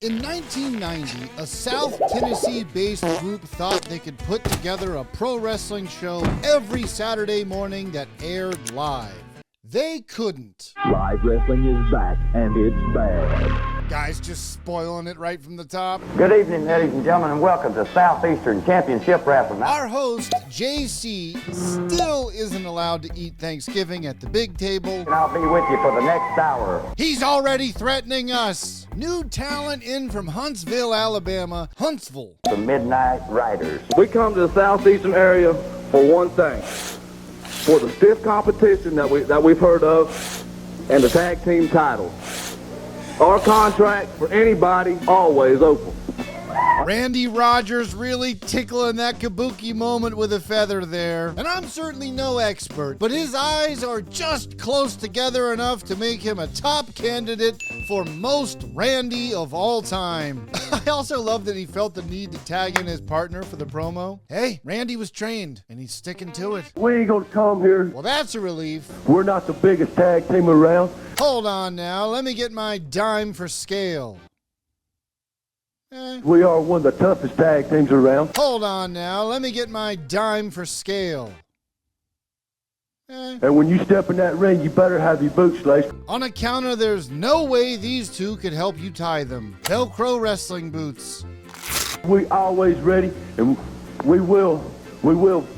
In 1990, a South Tennessee-based group thought they could put together a pro wrestling show every Saturday morning that aired live. They couldn't. Live wrestling is back, and it's bad. Guys just spoiling it right from the top. Good evening, ladies and gentlemen, and welcome to Southeastern Championship Wrestling. Our host, JC, still isn't allowed to eat Thanksgiving at the big table. And I'll be with you for the next hour. He's already threatening us. New talent in from Huntsville, Alabama, Huntsville. The Midnight Riders. We come to the Southeastern area for one thing. For the stiff competition that we've heard of and the tag team title. Our contract for anybody, always open. Randy Rogers really tickling that kabuki moment with a feather there. And I'm certainly no expert, but his eyes are just close together enough to make him a top candidate for most Randy of all time. I also love that he felt the need to tag in his partner for the promo. Hey, Randy was trained, and he's sticking to it. We ain't gonna come here. Well, that's a relief. We're not the biggest tag team around. Hold on now, let me get my dime for scale. We are one of the toughest tag teams around. Hold on now, let me get my dime for scale. And when you step in that ring, you better have your boots laced. On account of there's no way these two could help you tie them. Velcro wrestling boots. We always ready, and we will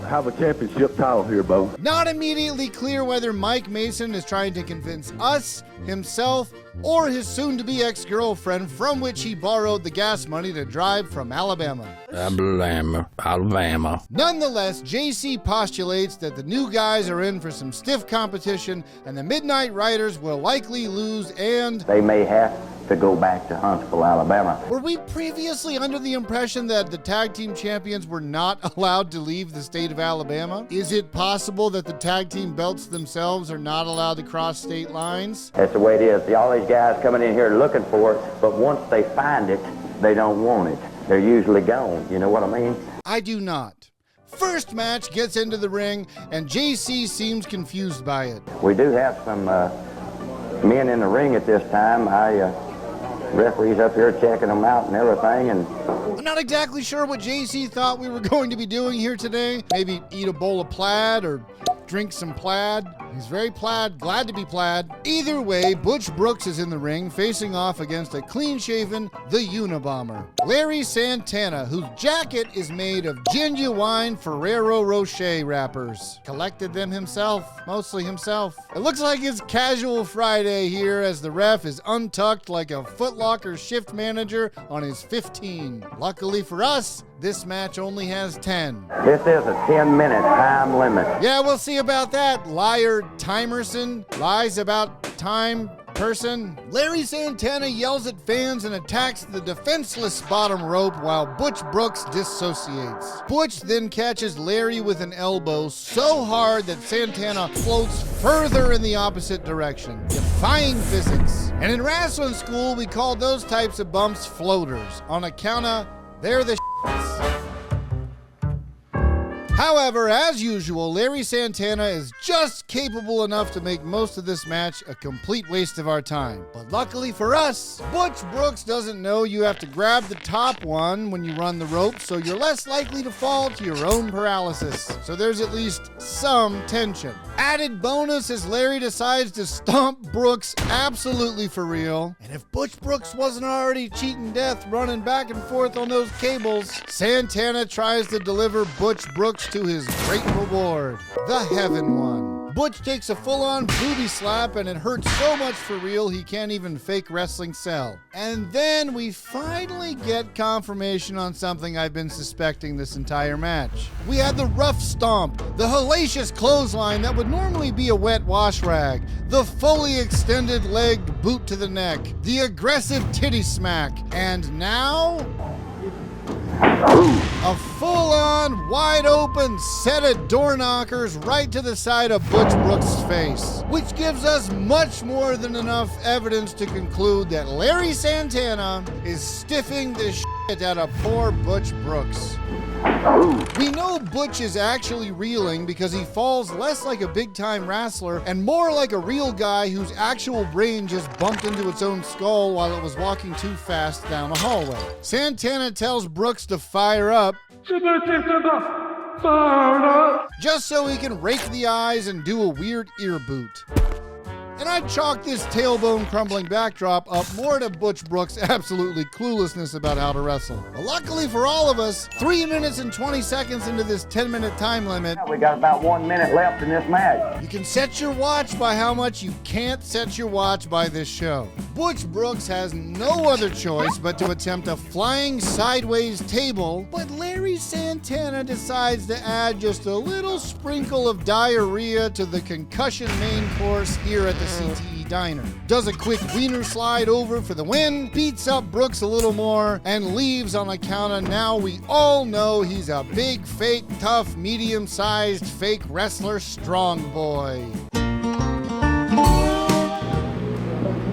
have a championship title here, Bo. Not immediately clear whether Mike Mason is trying to convince us, himself, or his soon-to-be ex-girlfriend from which he borrowed the gas money to drive from Alabama. Alabama. Nonetheless, JC postulates that the new guys are in for some stiff competition and the Midnight Riders will likely lose and... They may have to go back to Huntsville, Alabama. Were we previously under the impression that the tag team champions were not allowed to leave the state of Alabama? Is it possible that the tag team belts themselves are not allowed to cross state lines? That's the way it is. All these guys coming in here looking for it, but once they find it, they don't want it. They're usually gone. You know what I mean? I do not. First match gets into the ring, and JC seems confused by it. We do have some men in the ring at this time. Referees up here checking them out and everything, and I'm not exactly sure what JC thought we were going to be doing here today. Maybe eat a bowl of plaid or drink some plaid. He's very plaid, glad to be plaid. Either way, Butch Brooks is in the ring facing off against a clean-shaven The Unabomber, Larry Santana, whose jacket is made of genuine Ferrero Rocher wrappers. Collected them himself, mostly himself. It looks like it's Casual Friday here as the ref is untucked like a Foot Locker shift manager on his 15. Luckily for us, this match only has 10. this is a 10-minute time limit. Yeah, we'll see about that. Liar Timerson lies about time person. Larry Santana yells at fans and attacks the defenseless bottom rope while Butch Brooks dissociates. Butch then catches Larry with an elbow so hard that Santana floats further in the opposite direction, defying physics. And in wrestling school, we call those types of bumps floaters on account of they're the shits. However, as usual, Larry Santana is just capable enough to make most of this match a complete waste of our time. But luckily for us, Butch Brooks doesn't know you have to grab the top one when you run the rope, so you're less likely to fall to your own paralysis. So there's at least some tension. Added bonus as Larry decides to stomp Brooks absolutely for real. And if Butch Brooks wasn't already cheating death running back and forth on those cables, Santana tries to deliver Butch Brooks to his great reward, the Heaven One. Butch takes a full-on booby slap and it hurts so much for real he can't even fake wrestling sell. And then we finally get confirmation on something I've been suspecting this entire match. We had the rough stomp, the hellacious clothesline that would normally be a wet wash rag, the fully extended legged boot to the neck, the aggressive titty smack, and now... a full-on, wide-open set of door knockers right to the side of Butch Brooks' face, which gives us much more than enough evidence to conclude that Larry Santana is stiffing the shit out of poor Butch Brooks. We know Butch is actually reeling because he falls less like a big-time wrestler and more like a real guy whose actual brain just bumped into its own skull while it was walking too fast down a hallway. Santana tells Brooks to fire up, just so he can rake the eyes and do a weird ear boot. And I'd chalk this tailbone crumbling backdrop up more to Butch Brooks' absolutely cluelessness about how to wrestle. But luckily for all of us, 3 minutes and 20 seconds into this 10-minute time limit, We got about 1 minute left in this match. you can set your watch by how much you can't set your watch by this show. Butch Brooks has no other choice but to attempt a flying sideways table, but Larry Santana decides to add just a little sprinkle of diarrhea to the concussion main course here at the CTE Diner. Does a quick wiener slide over for the win, beats up Brooks a little more, and leaves on account of now we all know he's a big, fake, tough, medium-sized fake wrestler strong boy.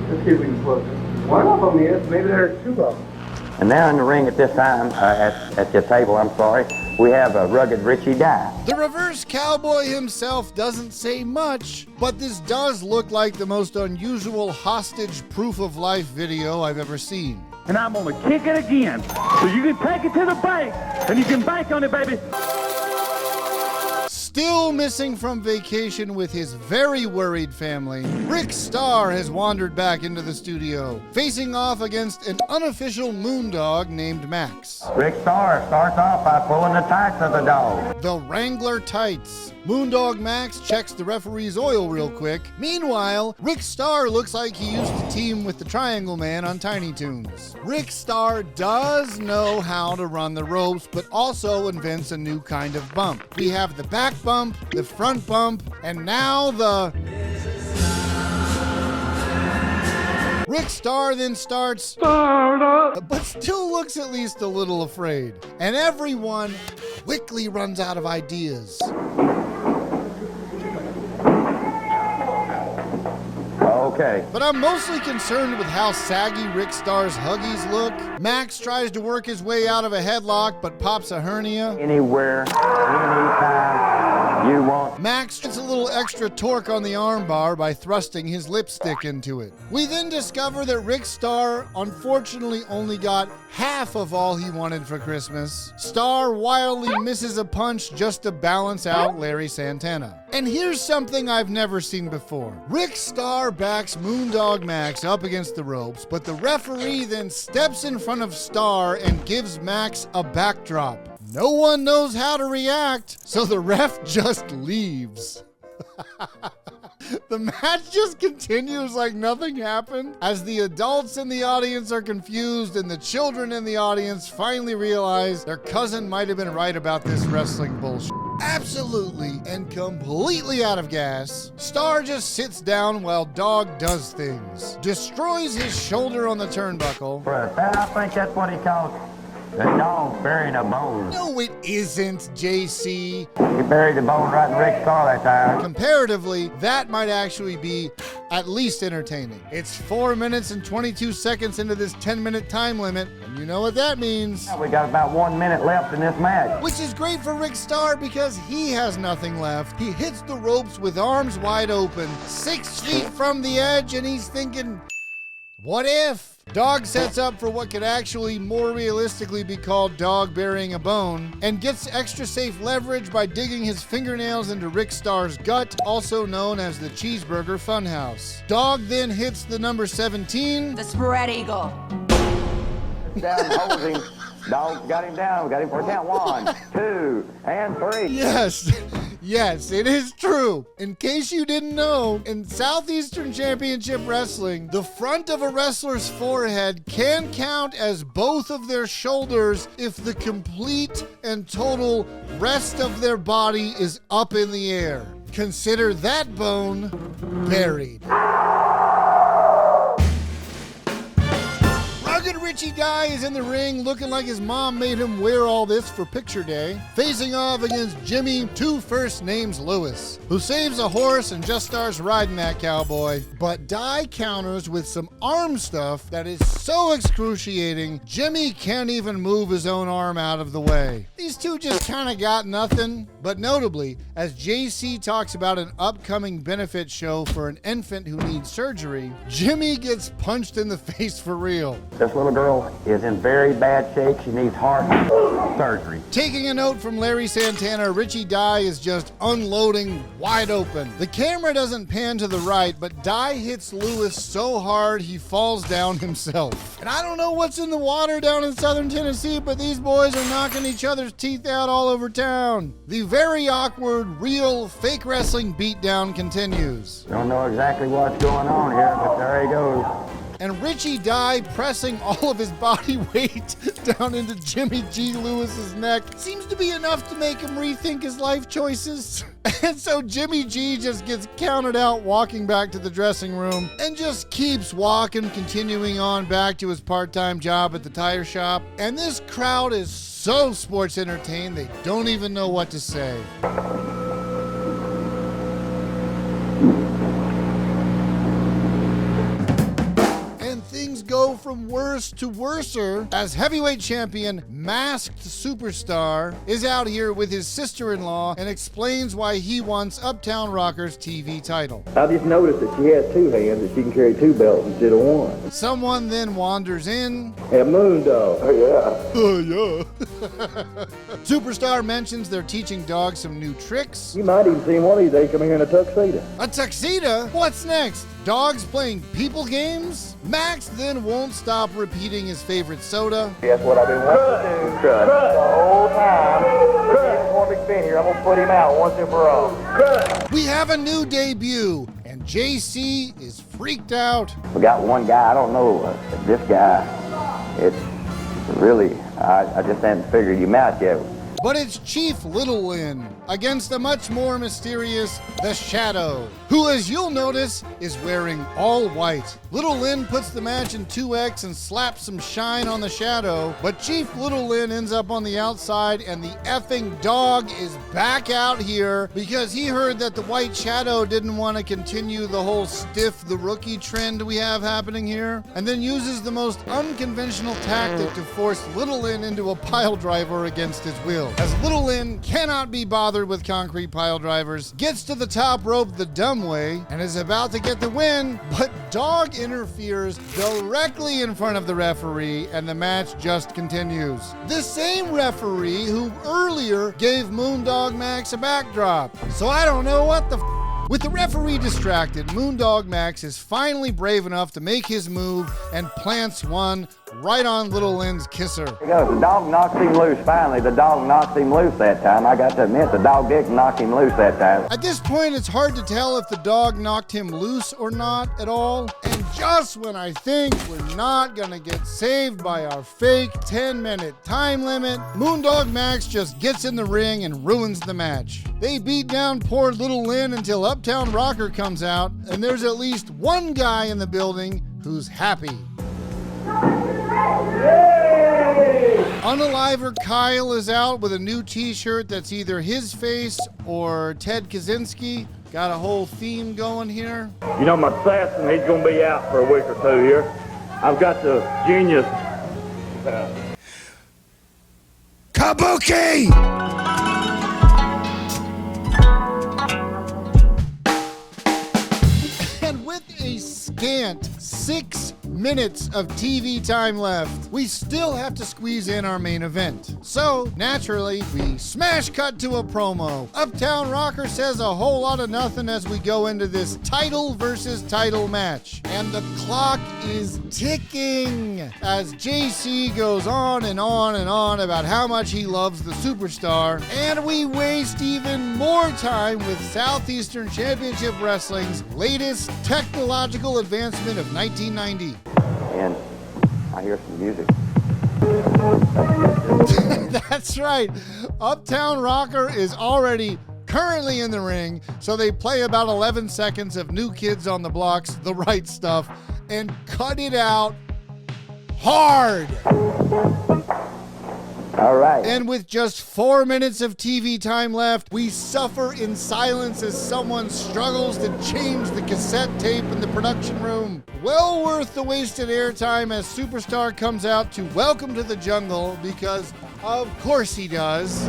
Let's see if we can put one of them in. Maybe there's two of them. And now in the ring at this time, at the table, I'm sorry, we have a rugged Richie Dye. The reverse cowboy himself doesn't say much, but this does look like the most unusual hostage proof of life video I've ever seen. And I'm gonna kick it again, so you can take it to the bank, and you can bank on it, baby. Still missing from vacation with his very worried family, Rick Starr has wandered back into the studio, facing off against an unofficial moondog named Max. Rick Starr starts off by pulling the tights of the dog. The Wrangler Tights. Moondog Max checks the referee's oil real quick. Meanwhile, Rick Starr looks like he used to team with the Triangle Man on Tiny Toons. Rick Starr does know how to run the ropes, but also invents a new kind of bump. We have the back bump, the front bump, and now the... Rick Starr then starts, but still looks at least a little afraid. And everyone quickly runs out of ideas. Okay. But I'm mostly concerned with how saggy Rick Starr's huggies look. Max tries to work his way out of a headlock, but pops a hernia. Anywhere, anytime you want. Max gets a little extra torque on the armbar by thrusting his lipstick into it. We then discover that Rick Starr unfortunately only got half of all he wanted for Christmas. Starr wildly misses a punch just to balance out Larry Santana. And here's something I've never seen before. Rick Starr backs Moondog Max up against the ropes, but the referee then steps in front of Starr and gives Max a backdrop. No one knows how to react, so the ref just leaves. The match just continues like nothing happened as the adults in the audience are confused and the children in the audience finally realize their cousin might have been right about this wrestling bullshit. Absolutely and completely out of gas, Starr just sits down while Dog does things. Destroys his shoulder on the turnbuckle. I think that's what he calls the dog burying a bone. No, it isn't, JC. He buried the bone right in Rick Starr that time. Comparatively, that might actually be at least entertaining. It's 4 minutes and 22 seconds into this 10-minute time limit, and you know what that means. We got about 1 minute left in this match. Which is great for Rick Starr because he has nothing left. He hits the ropes with arms wide open, 6 feet from the edge, and he's thinking, what if? Dog sets up for what could actually more realistically be called dog burying a bone, and gets extra safe leverage by digging his fingernails into Rick Starr's gut, also known as the Cheeseburger Funhouse. Dog then hits the number 17. The spread eagle. Down, holds him. Dog got him down. We got him for a count. 1, 2, and 3. Yes, yes, it is true. In case you didn't know, in Southeastern Championship Wrestling, the front of a wrestler's forehead can count as both of their shoulders if the complete and total rest of their body is up in the air. Consider that bone buried. Rugged Richie Dye is in the ring looking like his mom made him wear all this for picture day, facing off against Jimmy, two first names Lewis, who saves a horse and just starts riding that cowboy. But Dye counters with some arm stuff that is so excruciating, Jimmy can't even move his own arm out of the way. These two just kind of got nothing. But notably, as JC talks about an upcoming benefit show for an infant who needs surgery, Jimmy gets punched in the face for real. This little girl is in very bad shape. She needs heart surgery. Taking a note from Larry Santana, Richie Dye is just unloading wide open. The camera doesn't pan to the right, but Dye hits Lewis so hard he falls down himself. And I don't know what's in the water down in southern Tennessee, but these boys are knocking each other's teeth out all over town. The very awkward, real, fake wrestling beatdown continues. Don't know exactly what's going on here, but there he goes. And Richie Dye pressing all of his body weight down into Jimmy G. Lewis's neck seems to be enough to make him rethink his life choices. And so Jimmy G just gets counted out walking back to the dressing room and just keeps walking, continuing on back to his part-time job at the tire shop. And this crowd is so sports entertained they don't even know what to say. Things go from worse to worser as heavyweight champion Masked Superstar is out here with his sister-in-law and explains why he wants Uptown Rocker's TV title. I just noticed that she has two hands and she can carry two belts instead of one. Someone then wanders in. And Moondog. Oh, yeah. Superstar mentions they're teaching dogs some new tricks. You might even see one of these days come here in a tuxedo. A tuxedo? What's next? Dogs playing people games? Max then won't stop repeating his favorite soda. Guess what I've been wanting to do? Crush. The whole time. He's one big fin here. I'm going to put him out once and for all. Crush. We have a new debut, and JC is freaked out. We got one guy. I don't know. This guy, it's really, I just haven't figured him out yet. But it's Chief Little Lynn against the much more mysterious The Shadow, who, as you'll notice, is wearing all white. Little Lynn puts the match in 2X and slaps some shine on The Shadow, but Chief Little Lynn ends up on the outside, and the effing dog is back out here because he heard that the White Shadow didn't want to continue the whole stiff the rookie trend we have happening here, and then uses the most unconventional tactic to force Little Lynn into a pile driver against his will. As Little Lynn cannot be bothered with concrete pile drivers, gets to the top rope the dumb way, and is about to get the win, but Dog interferes directly in front of the referee, and the match just continues. The same referee who earlier gave Moondog Max a backdrop. So I don't know what the With the referee distracted, Moondog Max is finally brave enough to make his move and plants one right on Little Lynn's kisser. He goes, the dog knocks him loose finally. The dog knocked him loose that time. I got to admit, the dog did knock him loose that time. At this point, it's hard to tell if the dog knocked him loose or not at all. And just when I think we're not gonna get saved by our fake 10-minute time limit, Moondog Max just gets in the ring and ruins the match. They beat down poor Little Lynn until Uptown Rocker comes out, and there's at least one guy in the building who's happy. Unaliver Kyle is out with a new t-shirt that's either his face or Ted Kaczynski. Got a whole theme going here. You know, my assassin, he's going to be out for a week or two here. I've got the genius. Kabuki! And with a scant 6 minutes of TV time left, we still have to squeeze in our main event. So, naturally, we smash cut to a promo. Uptown Rocker says a whole lot of nothing as we go into this title versus title match. And the clock is ticking as JC goes on and on and on about how much he loves the superstar. And we waste even more time with Southeastern Championship Wrestling's latest technological advancement of 1990. And I hear some music. That's right. Uptown Rocker is already currently in the ring, so they play about 11 seconds of New Kids on the Block's The Right Stuff and cut it out hard. All right. And with just 4 minutes of TV time left, we suffer in silence as someone struggles to change the cassette tape in the production room. Well worth the wasted airtime as Superstar comes out to Welcome to the Jungle, because of course he does.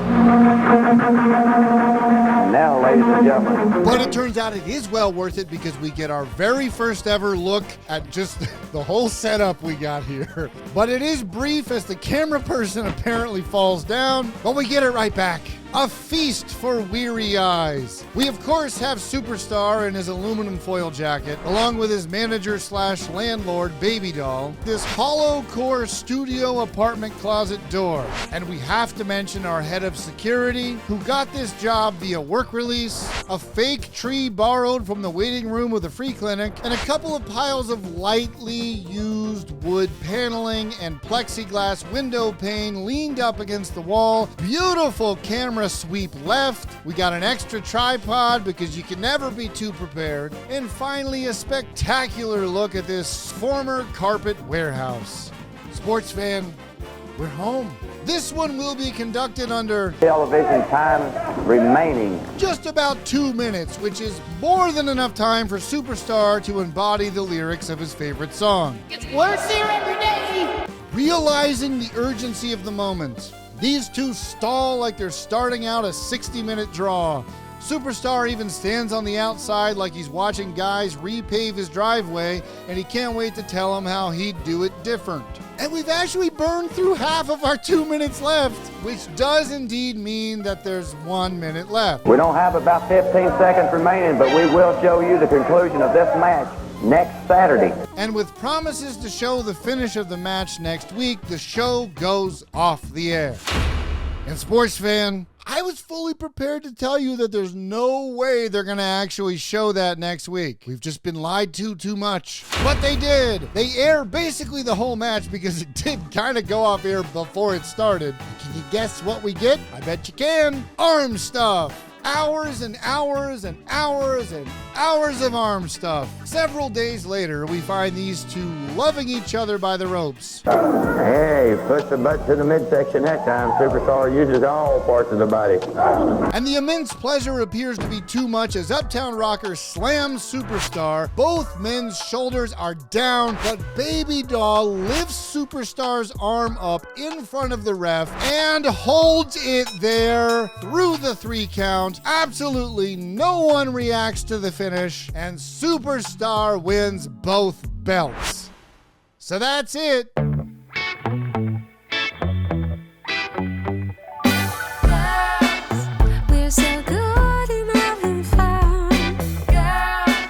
Now, ladies and gentlemen, But it turns out it is well worth it because we get our very first ever look at just the whole setup we got here. But it is brief as the camera person apparently falls down, but we get it right back. A feast for weary eyes. We of course have Superstar in his aluminum foil jacket, along with his manager slash landlord Baby Doll, this hollow core studio apartment closet door. And we have to mention our head of security, who got this job via work release, a fake tree borrowed from the waiting room of the free clinic, and a couple of piles of lightly used wood paneling and plexiglass window pane leaned up against the wall. Beautiful camera sweep left. We got an extra tripod because you can never be too prepared. And finally, a spectacular look at this former carpet warehouse. Sports fan, we're home. This one will be conducted under television time remaining. just about 2 minutes, which is more than enough time for Superstar to embody the lyrics of his favorite song. It's worse here every day. Realizing the urgency of the moment, these two stall like they're starting out a 60-minute draw. Superstar even stands on the outside like he's watching guys repave his driveway, and he can't wait to tell them how he'd do it different. And we've actually burned through half of our 2 minutes left, which does indeed mean that there's 1 minute left. We don't have about 15 seconds remaining, but we will show you the conclusion of this match next Saturday. And with promises to show the finish of the match next week, the show goes off the air. And sports fan, I was fully prepared to tell you that there's no way they're going to actually show that next week. We've just been lied to too much. But they did. They air basically the whole match because it did kind of go off air before it started. Can you guess what we get? I bet you can. Arm stuff. Hours and hours and hours and hours of arm stuff. Several days later, we find these two loving each other by the ropes. Hey, push the button to the midsection that time. Superstar uses all parts of the body. And the immense pleasure appears to be too much as Uptown Rocker slams Superstar. Both men's shoulders are down, but Baby Doll lifts Superstar's arm up in front of the ref and holds it there through the 3 count. Absolutely no one reacts to the finish, and Superstar wins both belts. So that's it.